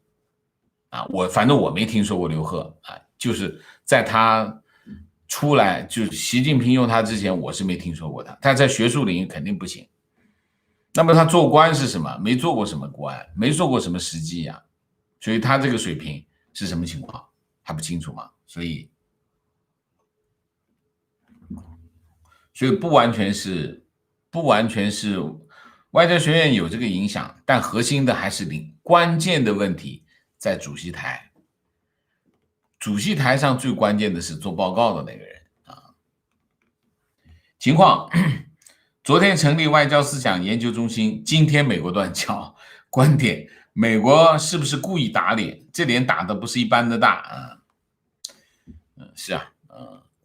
啊，反正我没听说过刘鹤啊，就是在他出来就是习近平用他之前，我是没听说过他。他在学术领域肯定不行。那么他做官是什么？没做过什么官，没做过什么实际呀，所以他这个水平是什么情况还不清楚嘛？所以不完全是外交学院有这个影响，但核心的还是关键的问题在主席台。主席台上最关键的是做报告的那个人啊。情况：昨天成立外交思想研究中心，今天美国断交。观点：美国是不是故意打脸？这脸打的不是一般的大啊。是啊，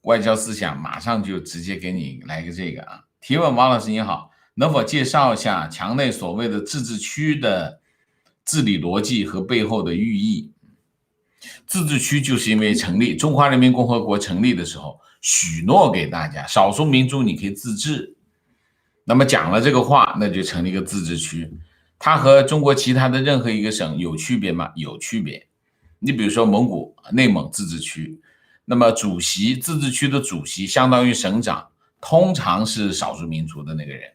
外交思想马上就直接给你来个这个啊。提问：王老师你好，能否介绍一下墙内所谓的自治区的治理逻辑和背后的寓意？自治区就是因为成立中华人民共和国成立的时候许诺给大家，少数民族你可以自治，那么讲了这个话，那就成立一个自治区。它和中国其他的任何一个省有区别吗？有区别。你比如说蒙古内蒙自治区，那么自治区的主席相当于省长，通常是少数民族的那个人。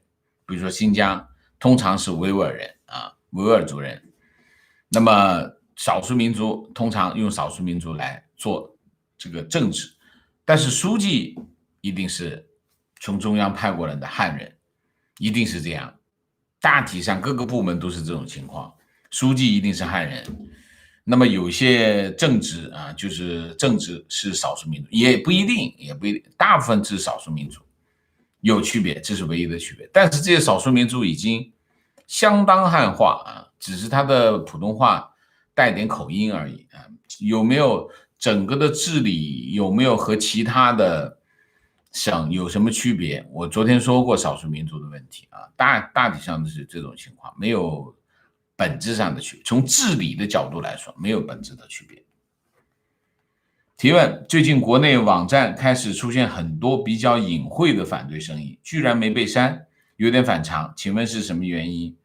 比如说新疆通常是维吾尔人啊，维吾尔族人。那么少数民族通常用少数民族来做这个政治，但是书记一定是从中央派过来的汉人，一定是这样。大体上各个部门都是这种情况，书记一定是汉人。那么有些政治啊，就是政治是少数民族，也不一定，大部分是少数民族，有区别，这是唯一的区别。但是这些少数民族已经相当汉化啊，只是他的普通话带点口音而已啊。有没有整个的治理，有没有和其他的省有什么区别？我昨天说过少数民族的问题啊，大体上是这种情况，没有本质上的区别。从治理的角度来说，没有本质的区别。提问：最近国内网站开始出现很多比较隐晦的反对声音，居然没被删，有点反常，请问是什么原因？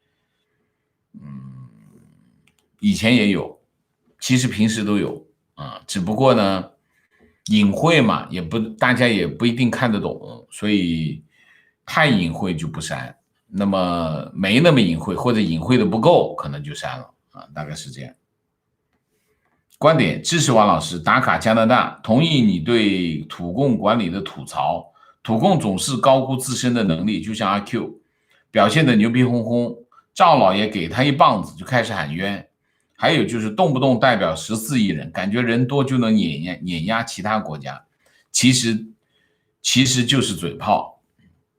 以前也有，其实平时都有啊，只不过呢，隐晦嘛，大家也不一定看得懂，所以太隐晦就不删，那么没那么隐晦或者隐晦的不够，可能就删了啊，大概是这样。观点：支持王老师，打卡加拿大，同意你对土共管理的吐槽。土共总是高估自身的能力，就像阿 Q 表现的牛逼哄哄，赵老爷给他一棒子就开始喊冤。还有就是动不动代表14亿人，感觉人多就能碾压其他国家，其实就是嘴炮。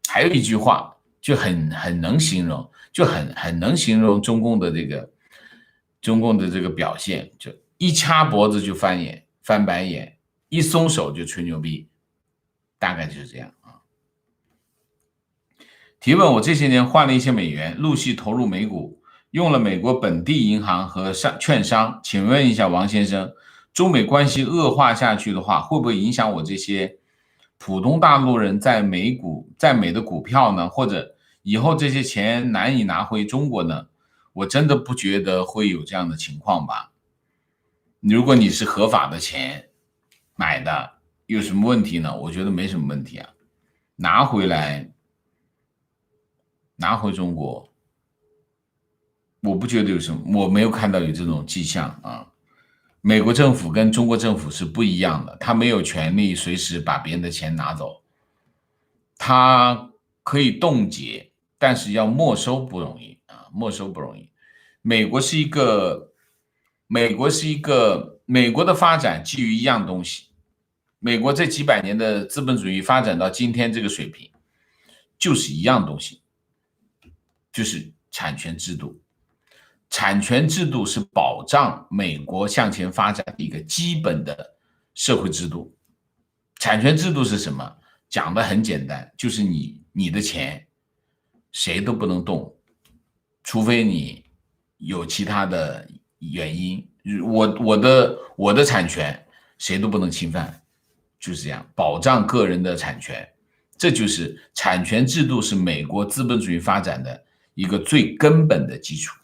还有一句话就很能形容，就很能形容中共的这个表现，就一掐脖子就翻白眼，一松手就吹牛逼，大概就是这样啊。提问：我这些年换了一些美元，陆续投入美股，用了美国本地银行和券商，请问一下王先生，中美关系恶化下去的话，会不会影响我这些普通大陆人在美的股票呢？或者以后这些钱难以拿回中国呢？我真的不觉得会有这样的情况吧。如果你是合法的钱买的，有什么问题呢？我觉得没什么问题啊，拿回中国，我不觉得有什么，我没有看到有这种迹象啊。美国政府跟中国政府是不一样的，他没有权利随时把别人的钱拿走，他可以冻结，但是要没收不容易啊，没收不容易。美国的发展基于一样东西，美国这几百年的资本主义发展到今天这个水平，就是一样东西，就是产权制度。产权制度是保障美国向前发展的一个基本的社会制度。产权制度是什么？讲的很简单，就是你的钱谁都不能动，除非你有其他的原因。我的产权谁都不能侵犯，就是这样，保障个人的产权。这就是产权制度是美国资本主义发展的一个最根本的基础。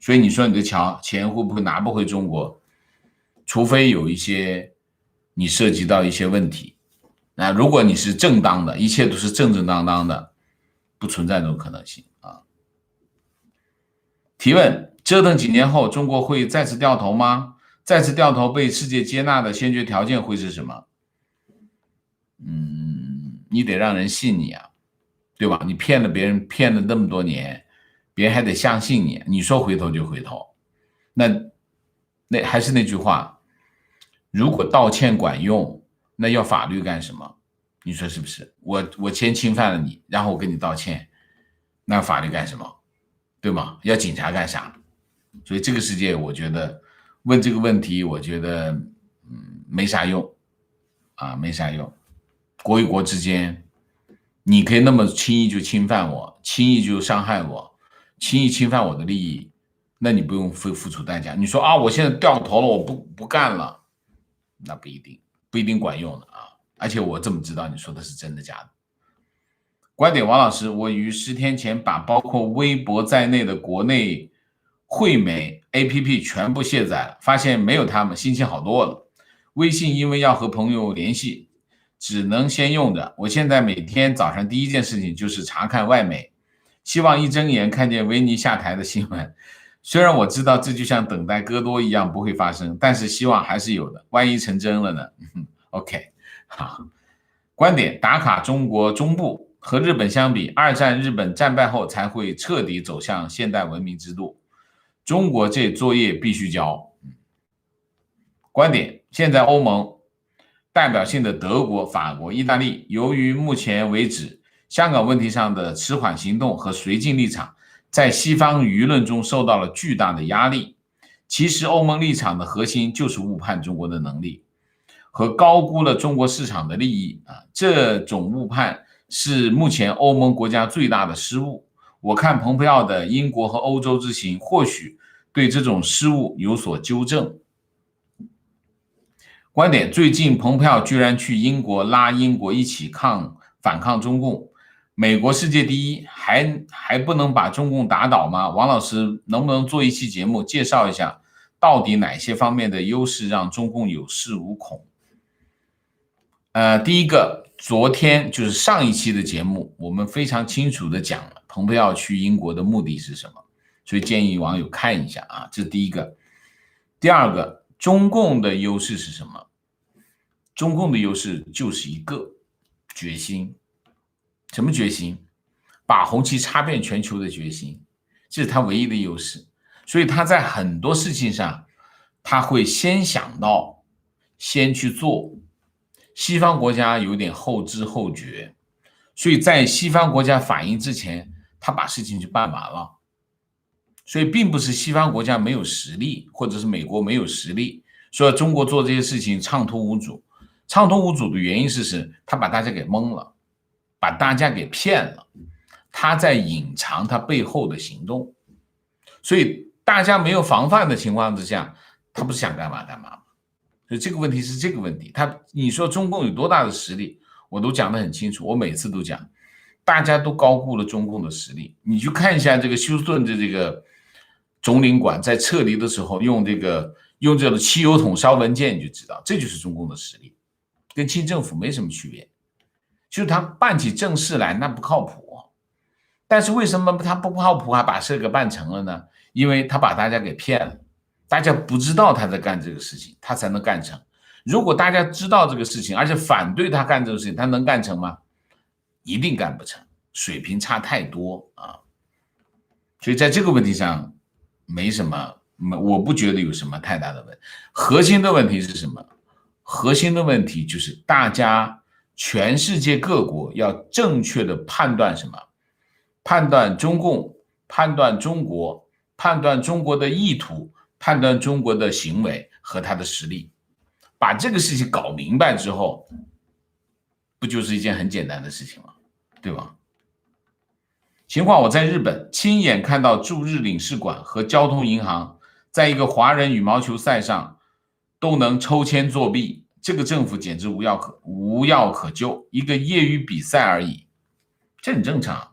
所以你说你的钱会不会拿不回中国？除非有一些你涉及到一些问题，那如果你是正当的，一切都是正当的，不存在这种可能性啊。提问：折腾几年后，中国会再次掉头吗？再次掉头被世界接纳的先决条件会是什么？你得让人信你啊，对吧？你骗了别人，骗了那么多年。别人还得相信你，你说回头就回头，那还是那句话，如果道歉管用，那要法律干什么？你说是不是？我先侵犯了你，然后我跟你道歉，那法律干什么？对吗？要警察干啥？所以这个世界，我觉得问这个问题，我觉得没啥用啊，没啥用。国与国之间，你可以那么轻易就侵犯我，轻易就伤害我。轻易侵犯我的利益，那你不用付出代价。你说啊，我现在掉头了，我不干了，那不一定管用的啊。而且我怎么知道你说的是真的假的？观点：王老师，我于10天前把包括微博在内的国内汇媒 APP 全部卸载了，发现没有他们，心情好多了。微信因为要和朋友联系，只能先用着。我现在每天早上第一件事情就是查看外媒。希望一睁眼看见维尼下台的新闻，虽然我知道这就像等待戈多一样不会发生，但是希望还是有的，万一成真了呢？OK， 好。观点：打卡中国中部，和日本相比，二战日本战败后才会彻底走向现代文明制度，中国这作业必须交。观点：现在欧盟代表性的德国、法国、意大利，由于目前为止香港问题上的迟缓行动和绥靖立场，在西方舆论中受到了巨大的压力。其实欧盟立场的核心就是误判中国的能力。和高估了中国市场的利益啊，这种误判是目前欧盟国家最大的失误。我看蓬佩奥的英国和欧洲之行，或许对这种失误有所纠正。观点：最近蓬佩奥居然去英国拉英国一起反抗中共，美国世界第一，还不能把中共打倒吗？王老师能不能做一期节目介绍一下，到底哪些方面的优势让中共有恃无恐？第一个，昨天就是上一期的节目，我们非常清楚的讲了蓬佩奥去英国的目的是什么，所以建议网友看一下啊，这是第一个。第二个，中共的优势是什么？中共的优势就是一个决心。什么决心？把红旗插遍全球的决心，这是他唯一的优势。所以他在很多事情上，他会先想到，先去做。西方国家有点后知后觉，所以在西方国家反应之前，他把事情就办完了。所以并不是西方国家没有实力，或者是美国没有实力，说中国做这些事情畅通无阻。畅通无阻的原因是他把大家给蒙了，把大家给骗了，他在隐藏他背后的行动。所以大家没有防范的情况之下，他不是想干嘛干嘛。所以这个问题是这个问题，你说中共有多大的实力，我都讲得很清楚，我每次都讲，大家都高估了中共的实力。你去看一下这个休斯顿的这个总领馆在撤离的时候用这个汽油桶烧文件，你就知道这就是中共的实力，跟清政府没什么区别。就是他办起正事来那不靠谱，但是为什么他不靠谱还把事给办成了呢？因为他把大家给骗了。大家不知道他在干这个事情，他才能干成。如果大家知道这个事情，而且反对他干这个事情，他能干成吗？一定干不成，水平差太多啊！所以在这个问题上，没什么，我不觉得有什么太大的问题。核心的问题是什么？核心的问题就是大家全世界各国要正确的判断什么？判断中共，判断中国，判断中国的意图。判断中国的行为和他的实力，把这个事情搞明白之后，不就是一件很简单的事情吗？对吧？情况我在日本亲眼看到驻日领事馆和交通银行在一个华人羽毛球赛上都能抽签作弊，这个政府简直无药可救，一个业余比赛而已，这很正常。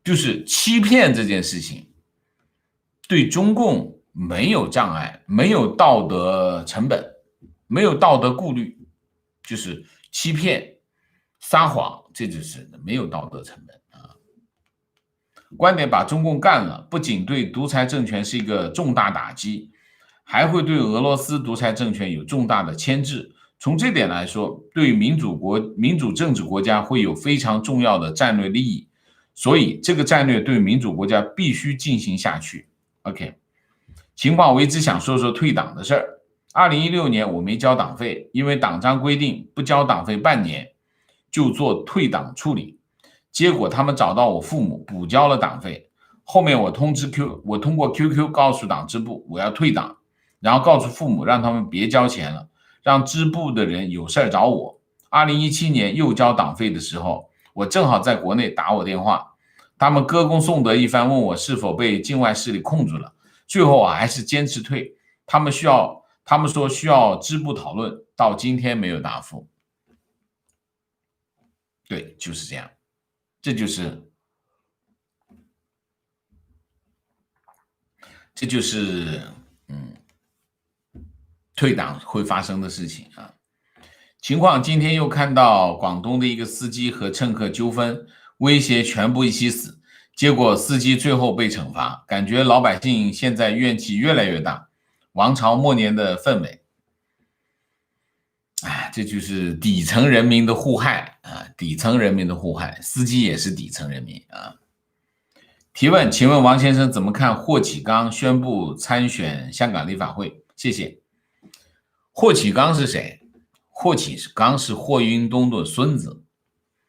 就是欺骗这件事情对中共没有障碍，没有道德成本，没有道德顾虑，就是欺骗、撒谎，这就是没有道德成本啊。观点把中共干了，不仅对独裁政权是一个重大打击，还会对俄罗斯独裁政权有重大的牵制。从这点来说，对民主政治国家会有非常重要的战略利益，所以这个战略对民主国家必须进行下去。OK， 情况我一直想说说退党的事儿。2016年我没交党费，因为党章规定不交党费半年就做退党处理，结果他们找到我父母补交了党费。后面我通过 QQ 告诉党支部我要退党，然后告诉父母让他们别交钱了，让支部的人有事找我。2017年又交党费的时候，我正好在国内打我电话，他们歌功颂德一番，问我是否被境外势力控制了。最后我还是坚持退，他们说需要支部讨论，到今天没有答复。对，就是这样，这就是退党会发生的事情啊。情况今天又看到广东的一个司机和乘客纠纷，威胁全部一起死，结果司机最后被惩罚，感觉老百姓现在怨气越来越大，王朝末年的氛围。这就是底层人民的互害啊！底层人民的互害，司机也是底层人民啊。提问，请问王先生怎么看霍启刚宣布参选香港立法会？谢谢。霍启刚是谁？霍启刚是霍英东的孙子。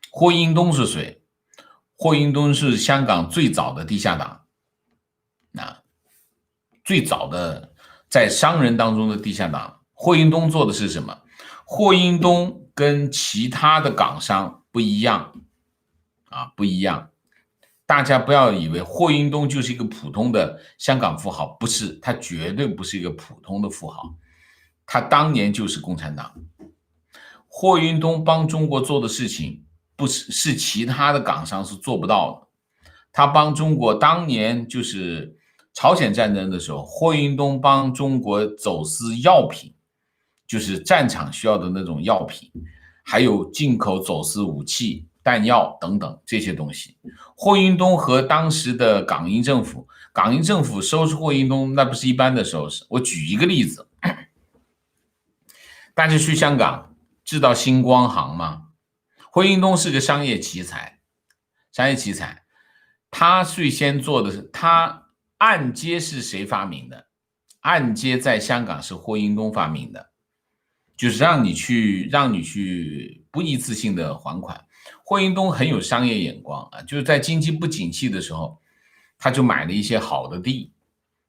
霍英东是谁？霍英东是香港最早的地下党，最早的在商人当中的地下党。霍英东做的是什么？霍英东跟其他的港商不一样啊，不一样。大家不要以为霍英东就是一个普通的香港富豪，不是，他绝对不是一个普通的富豪，他当年就是共产党。霍英东帮中国做的事情，不是其他的港商是做不到的。他帮中国当年就是朝鲜战争的时候，霍英东帮中国走私药品，就是战场需要的那种药品，还有进口走私武器、弹药等等这些东西。霍英东和当时的港英政府收拾霍英东，那不是一般的收拾。我举一个例子，大家去香港知道星光行吗？霍英东是个商业奇才，他最先做的是，他按揭是谁发明的？按揭在香港是霍英东发明的，就是让你去不一次性的还款。霍英东很有商业眼光啊，就是在经济不景气的时候，他就买了一些好的地，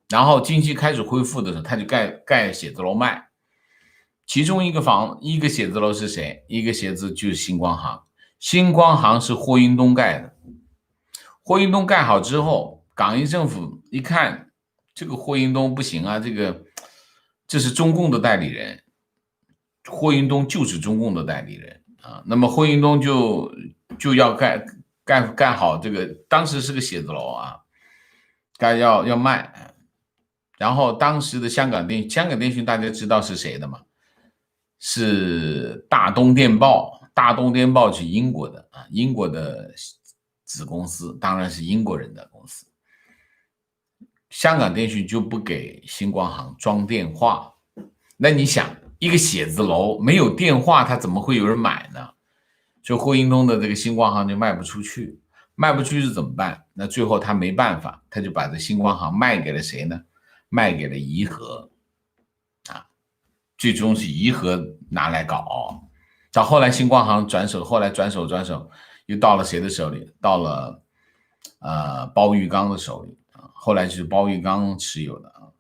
然后经济开始恢复的时候，他就盖写字楼卖。其中一个写字楼是谁？一个写字就是星光行，星光行是霍英东盖的。霍英东盖好之后，港英政府一看这个霍英东不行啊，这是中共的代理人，霍英东就是中共的代理人啊。那么霍英东就要盖好这个，当时是个写字楼啊，要卖。然后当时的香港电讯大家知道是谁的吗？是大东电报。大东电报是英国的啊，英国的子公司，当然是英国人的公司。香港电讯就不给星光行装电话，那你想，一个写字楼没有电话，它怎么会有人买呢？所以霍英东的这个星光行就卖不出去，是怎么办？那最后他没办法，他就把这星光行卖给了谁呢？卖给了怡和啊，最终是怡和拿来搞。到后来星光行转手又到了谁的手里？到了包玉刚的手里啊，后来就是包玉刚持有的啊。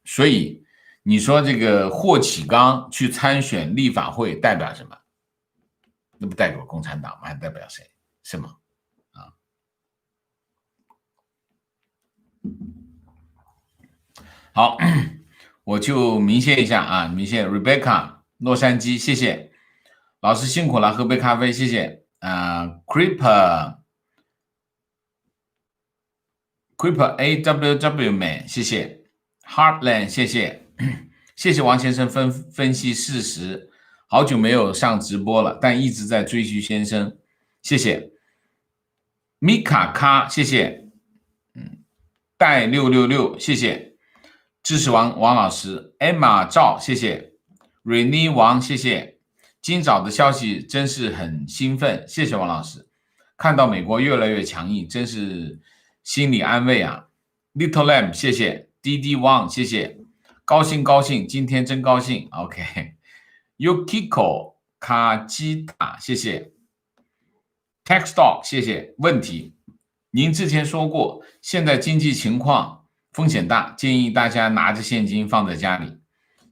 所以你说这个霍启刚去参选立法会代表什么？那不代表共产党吗？还代表谁？是吗？啊，好，我就明谢一下啊，明谢 Rebecca 洛杉矶，谢谢老师辛苦了，喝杯咖啡，谢谢Creeper AWW man， 谢谢 Heartland， 谢谢谢谢王先生分析事实，好久没有上直播了，但一直在追剧先生，谢谢米卡卡，谢谢带666，谢谢支持王老师 Emma 赵，谢谢 Rainy 王，谢谢。今早的消息真是很兴奋，谢谢王老师。看到美国越来越强硬，真是心理安慰啊。Little Lamb， 谢谢 DD Wang， 谢谢，高兴，今天真高兴。OK，Yukiko 卡基塔，谢谢 Textdog， 谢谢。问题，您之前说过，现在经济情况风险大，建议大家拿着现金放在家里。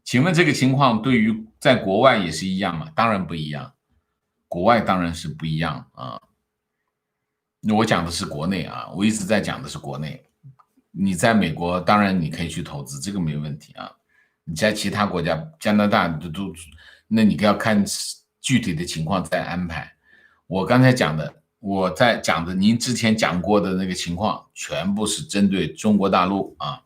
请问这个情况对于在国外也是一样吗？当然不一样，国外当然是不一样啊。我讲的是国内啊，我一直在讲的是国内。你在美国当然你可以去投资，这个没问题啊。你在其他国家，加拿大那你要看具体的情况再安排。我刚才讲的，您之前讲过的那个情况，全部是针对中国大陆啊。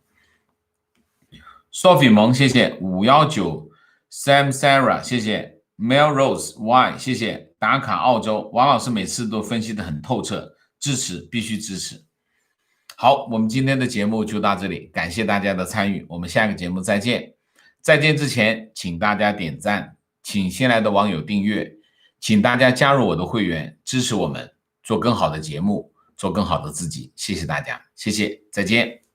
Sophie 萌，谢谢519 Sam Sarah， 谢谢 Melrose Y， 谢谢打卡澳洲，王老师每次都分析得很透彻，支持，必须支持。好，我们今天的节目就到这里，感谢大家的参与，我们下个节目再见。再见之前，请大家点赞，请新来的网友订阅，请大家加入我的会员，支持我们做更好的节目，做更好的自己。谢谢大家，谢谢，再见。